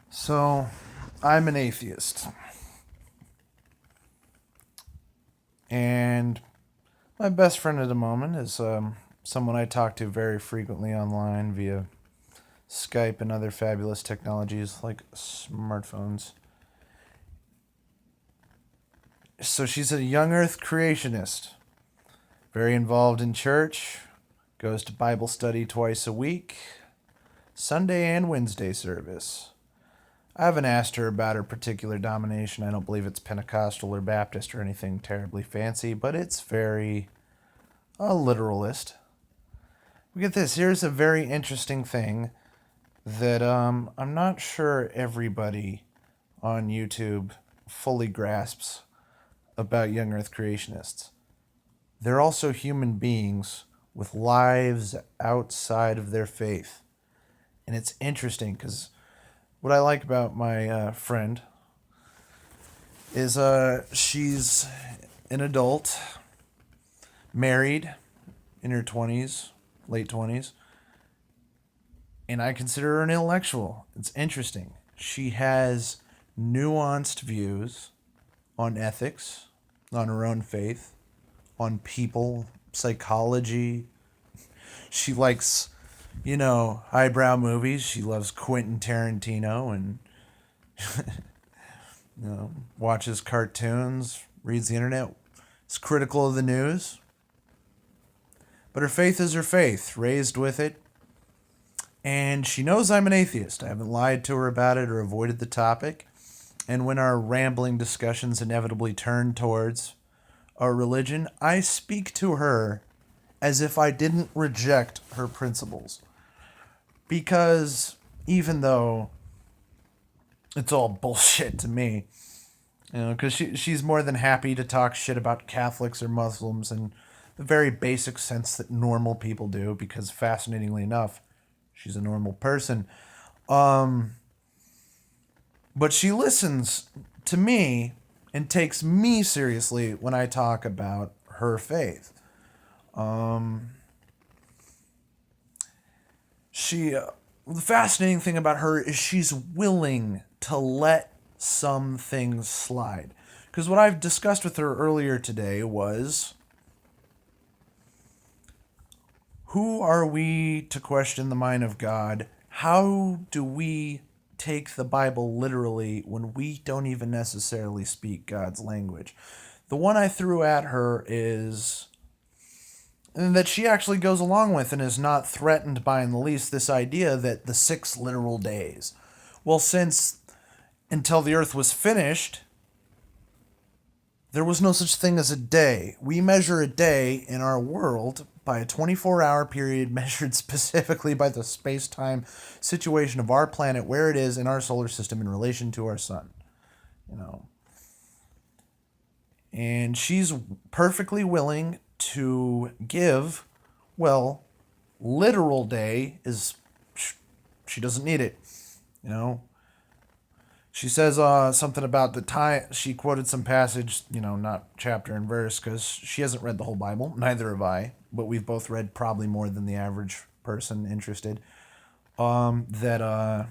So, I'm an atheist, and my best friend at the moment is someone I talk to very frequently online via Skype and other fabulous technologies like smartphones. So, she's a young earth creationist, very involved in church, goes to Bible study twice a week, Sunday and Wednesday service. I haven't asked her about her particular domination. I don't believe it's Pentecostal or Baptist or anything terribly fancy, but it's very a literalist. We get this. Here's a very interesting thing that I'm not sure everybody on YouTube fully grasps about young earth creationists. They're also human beings with lives outside of their faith. And it's interesting because what I like about my friend is she's an adult, married, in her 20s, late 20s, and I consider her an intellectual. It's interesting. She has nuanced views on ethics, on her own faith, on people, psychology. She likes, highbrow movies. She loves Quentin Tarantino and watches cartoons, reads the internet, is critical of the news. But her faith is her faith, raised with it. And she knows I'm an atheist. I haven't lied to her about it or avoided the topic. And when our rambling discussions inevitably turn towards our religion, I speak to her as if I didn't reject her principles. Because even though it's all bullshit to me, because she's more than happy to talk shit about Catholics or Muslims in the very basic sense that normal people do, because fascinatingly enough, she's a normal person. But she listens to me and takes me seriously when I talk about her faith. The fascinating thing about her is she's willing to let some things slide. Because what I've discussed with her earlier today was, who are we to question the mind of God? How do we take the Bible literally when we don't even necessarily speak God's language? The one I threw at her is, and that she actually goes along with and is not threatened by in the least, this idea that the 6 literal days. Well, since until the earth was finished, there was no such thing as a day. We measure a day in our world by a 24-hour period measured specifically by the space-time situation of our planet, where it is in our solar system in relation to our sun. You know. And she's perfectly willing to give, well, literal day is, she doesn't need it. She says something about the time. She quoted some passage, not chapter and verse, because she hasn't read the whole Bible. Neither have I, but we've both read probably more than the average person interested. That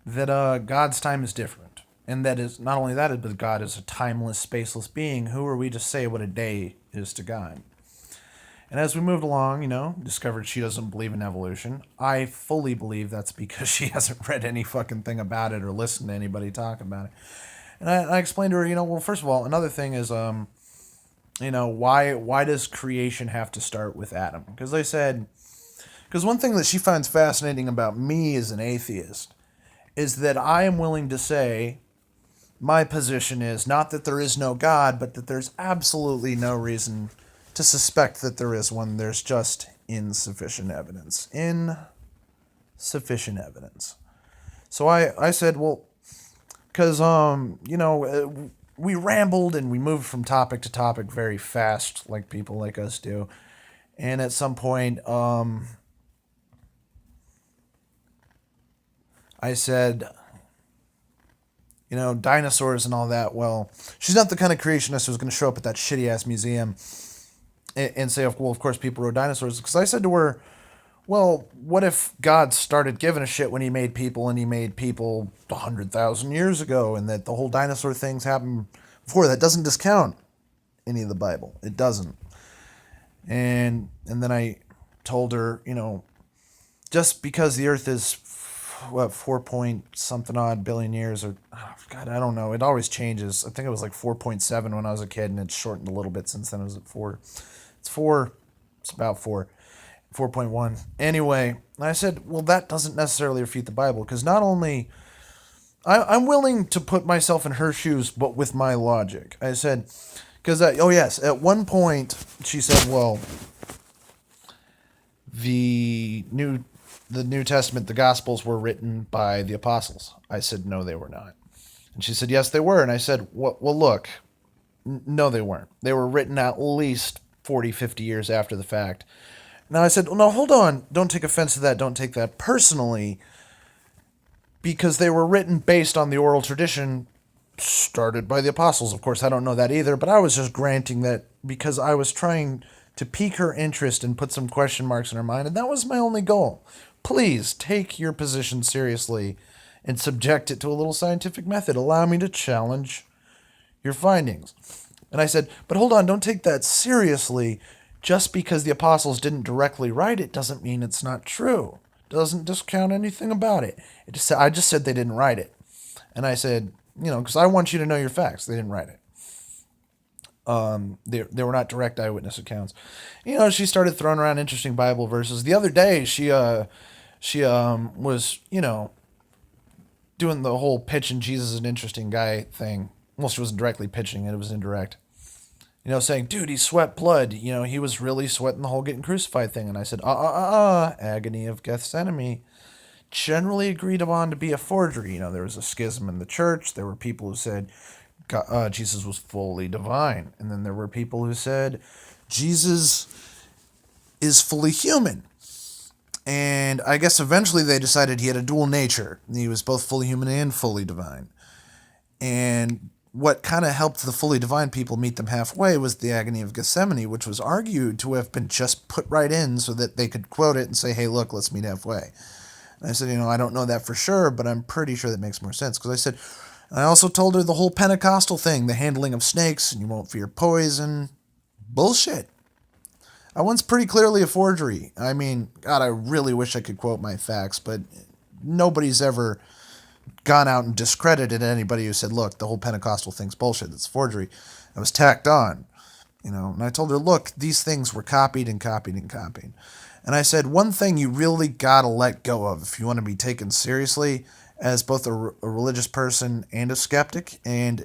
God's time is different, and that is not only that, but God is a timeless, spaceless being. Who are we to say what a day is to God? And as we moved along, discovered she doesn't believe in evolution. I fully believe that's because she hasn't read any fucking thing about it or listened to anybody talk about it. And I explained to her, well, first of all, another thing is, why does creation have to start with Adam? Because one thing that she finds fascinating about me as an atheist is that I am willing to say, my position is not that there is no God, but that there's absolutely no reason to suspect that there is one. There's just insufficient evidence. Insufficient evidence. So I said, well, because, we rambled and we moved from topic to topic very fast, like people like us do. And at some point, I said, dinosaurs and all that. Well, she's not the kind of creationist who's going to show up at that shitty ass museum and say, well, of course people rode dinosaurs. Because I said to her, well, what if God started giving a shit when he made people and he made people 100,000 years ago and that the whole dinosaur things happened before? That doesn't discount any of the Bible. It doesn't. And then I told her, just because the earth is, what, 4 point something odd billion years, or, oh, God, I don't know. It always changes. I think it was like 4.7 when I was a kid, and it's shortened a little bit since then. It was at 4. It's 4. It's about 4. 4.1. Anyway, I said, well, that doesn't necessarily refute the Bible, because not only I'm willing to put myself in her shoes, but with my logic. I said, because oh yes, at one point she said, well, the New Testament, the Gospels were written by the apostles. I said, no, they were not. And she said, yes, they were. And I said, well, look, no, they weren't. They were written at least 40, 50 years after the fact. Now I said, well, no, hold on. Don't take offense to that. Don't take that personally, because they were written based on the oral tradition started by the apostles. Of course, I don't know that either, but I was just granting that because I was trying to pique her interest and put some question marks in her mind, and that was my only goal. Please take your position seriously and subject it to a little scientific method. Allow me to challenge your findings. And I said, but hold on, don't take that seriously. Just because the apostles didn't directly write it doesn't mean it's not true. Doesn't discount anything about it. I just said they didn't write it. And I said, because I want you to know your facts. They didn't write it. They were not direct eyewitness accounts. She started throwing around interesting Bible verses. The other day, she was, doing the whole pitching Jesus is an interesting guy thing. Well, she wasn't directly pitching it. It was indirect. Saying, dude, he sweat blood. He was really sweating the whole getting crucified thing. And I said, agony of Gethsemane. Generally agreed upon to be a forgery. There was a schism in the church. There were people who said Jesus was fully divine. And then there were people who said Jesus is fully human. And I guess eventually they decided he had a dual nature. He was both fully human and fully divine. And what kind of helped the fully divine people meet them halfway was the agony of Gethsemane, which was argued to have been just put right in so that they could quote it and say, hey, look, let's meet halfway. And I said, I don't know that for sure, but I'm pretty sure that makes more sense. Because I also told her the whole Pentecostal thing, the handling of snakes, and you won't fear poison. Bullshit. That one's pretty clearly a forgery. I mean, God, I really wish I could quote my facts, but nobody's ever gone out and discredited anybody who said, look, the whole Pentecostal thing's bullshit. It's forgery. It was tacked on. And I told her, look, these things were copied and copied and copied. And I said, one thing you really got to let go of if you want to be taken seriously as both a religious person and a skeptic. And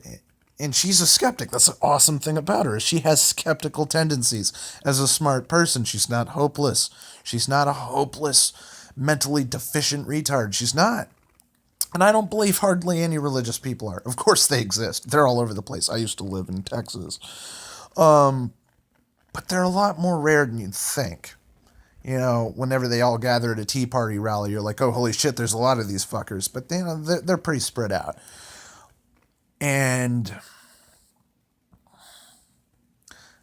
she's a skeptic. That's an awesome thing about her. She has skeptical tendencies. As a smart person, she's not hopeless. She's not a hopeless, mentally deficient retard. She's not. And I don't believe hardly any religious people are. Of course they exist. They're all over the place. I used to live in Texas. But they're a lot more rare than you'd think. Whenever they all gather at a Tea Party rally, you're like, oh, holy shit, there's a lot of these fuckers. But, they're pretty spread out. And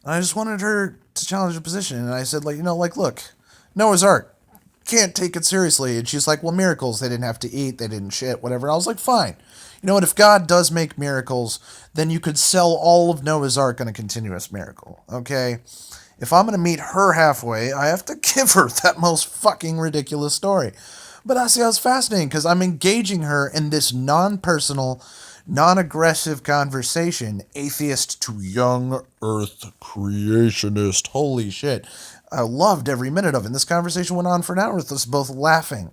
I just wanted her to challenge her position. And I said, look, Noah's Ark. Can't take it seriously. And she's like, well, miracles, they didn't have to eat, they didn't shit, whatever. And I was like, fine. You know what? If God does make miracles, then you could sell all of Noah's Ark on a continuous miracle, okay? If I'm going to meet her halfway, I have to give her that most fucking ridiculous story. But I see how it's fascinating because I'm engaging her in this non-personal, non-aggressive conversation, atheist to young earth creationist. Holy shit. I loved every minute of it. And this conversation went on for an hour with us both laughing.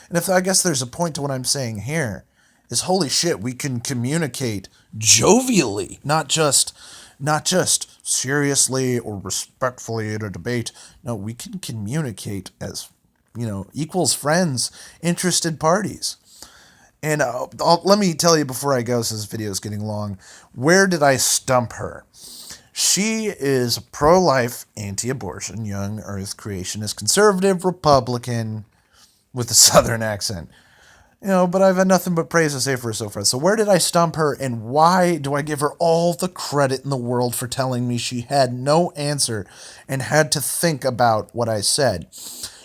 And I guess there's a point to what I'm saying here is, holy shit, we can communicate jovially, not just seriously or respectfully in a debate. No, we can communicate as, equals friends, interested parties. And let me tell you before I go, since this video is getting long, where did I stump her? She is a pro-life, anti-abortion, young earth creationist, conservative Republican with a southern accent. But I've had nothing but praise to say for her so far. So where did I stump her, and why do I give her all the credit in the world for telling me she had no answer and had to think about what I said?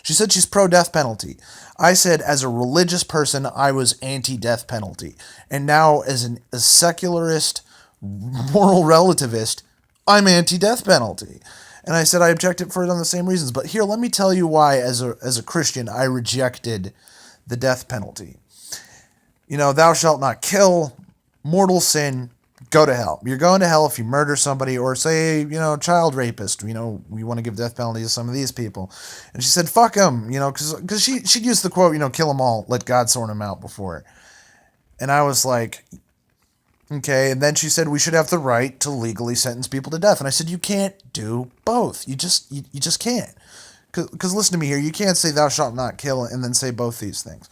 She said she's pro-death penalty. I said as a religious person, I was anti-death penalty. And now as a secularist, moral relativist, I'm anti-death penalty. And I said I objected for it on the same reasons. But here, let me tell you why, as a Christian, I rejected the death penalty. Thou shalt not kill, mortal sin, go to hell. You're going to hell if you murder somebody, or say, child rapist. We want to give death penalty to some of these people. And she said, fuck them, because she'd used the quote, kill them all, let God sort them out before. And I was like, okay. And then she said we should have the right to legally sentence people to death. And I said, you can't do both. You just can't. Because listen to me here. You can't say thou shalt not kill and then say both these things.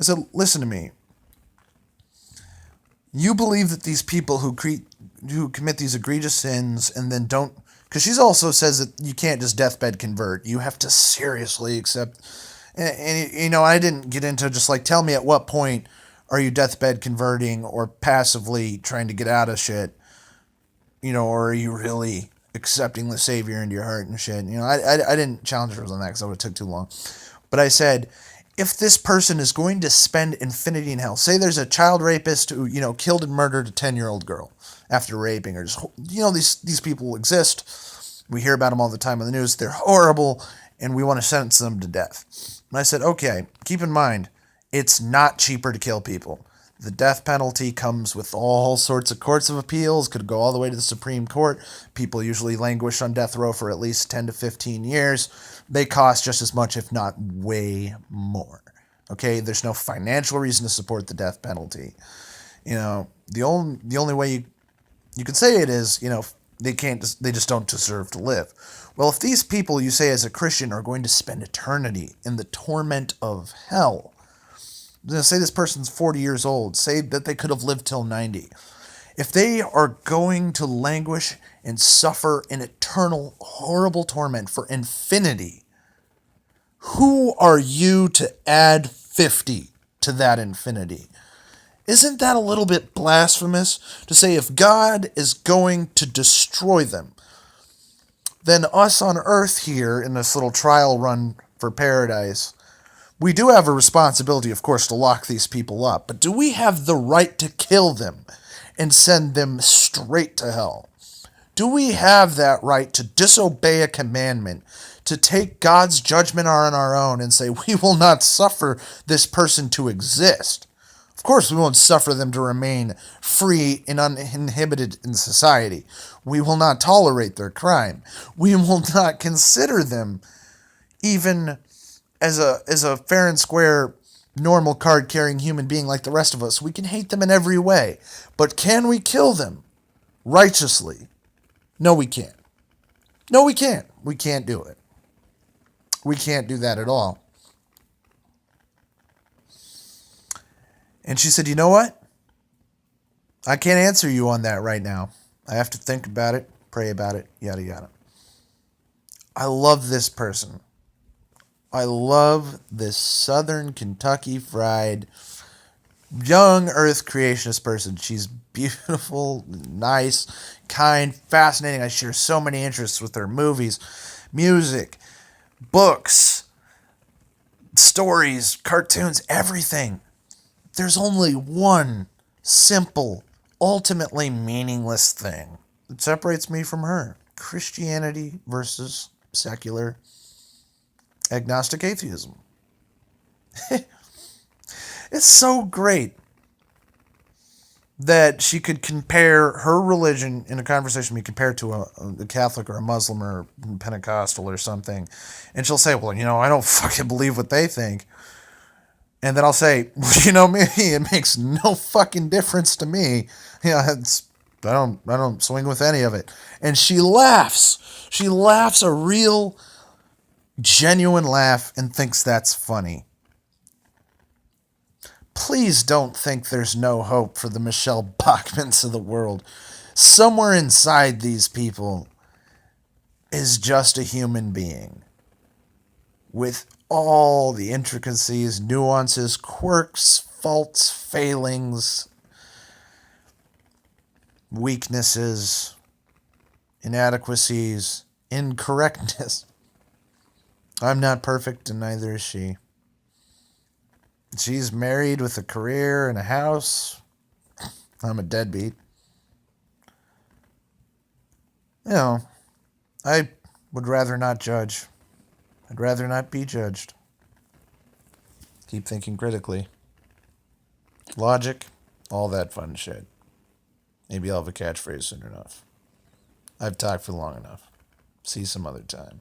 I said, listen to me. You believe that these people who commit these egregious sins and then don't, because she also says that you can't just deathbed convert. You have to seriously accept. And I didn't get into just like, tell me at what point are you deathbed converting or passively trying to get out of shit, or are you really accepting the Savior into your heart and shit? I didn't challenge her on that because that would have took too long. But I said, if this person is going to spend infinity in hell, say there's a child rapist who, killed and murdered a 10-year-old girl after raping her. These people exist. We hear about them all the time on the news. They're horrible, and we want to sentence them to death. And I said, okay, keep in mind, it's not cheaper to kill people. The death penalty comes with all sorts of courts of appeals, could go all the way to the Supreme Court. People usually languish on death row for at least 10 to 15 years. They cost just as much, if not way more. Okay, there's no financial reason to support the death penalty. The only way you could say it is, they just don't deserve to live. Well, if these people, you say as a Christian, are going to spend eternity in the torment of hell, say this person's 40 years old, say that they could have lived till 90. If they are going to languish and suffer in eternal, horrible torment for infinity, who are you to add 50 to that infinity? Isn't that a little bit blasphemous to say if God is going to destroy them, then us on earth here in this little trial run for paradise, we do have a responsibility, of course, to lock these people up. But do we have the right to kill them and send them straight to hell? Do we have that right to disobey a commandment, to take God's judgment on our own and say, we will not suffer this person to exist? Of course, we won't suffer them to remain free and uninhibited in society. We will not tolerate their crime. We will not consider them even as a fair and square, normal card-carrying human being like the rest of us. We can hate them in every way. But can we kill them righteously? No, we can't. No, we can't. We can't do it. We can't do that at all. And she said, you know what? I can't answer you on that right now. I have to think about it, pray about it, yada, yada. I love this person. I love this Southern Kentucky fried, young earth creationist person. She's beautiful, nice, kind, fascinating. I share so many interests with her: movies, music, books, stories, cartoons, everything. There's only one simple, ultimately meaningless thing that separates me from her: Christianity versus secular agnostic atheism. It's so great that she could compare her religion in a conversation, be compared to a Catholic or a Muslim or Pentecostal or something. And she'll say, well, I don't fucking believe what they think. And then I'll say, well, me, it makes no fucking difference to me. I don't swing with any of it. And she laughs. She laughs a real, genuine laugh and thinks that's funny. Please don't think there's no hope for the Michelle Bachmans of the world. Somewhere inside these people is just a human being with all the intricacies, nuances, quirks, faults, failings, weaknesses, inadequacies, incorrectness. I'm not perfect, and neither is she. She's married with a career and a house. I'm a deadbeat. You know, I would rather not judge. I'd rather not be judged. Keep thinking critically. Logic, all that fun shit. Maybe I'll have a catchphrase soon enough. I've talked for long enough. See you some other time.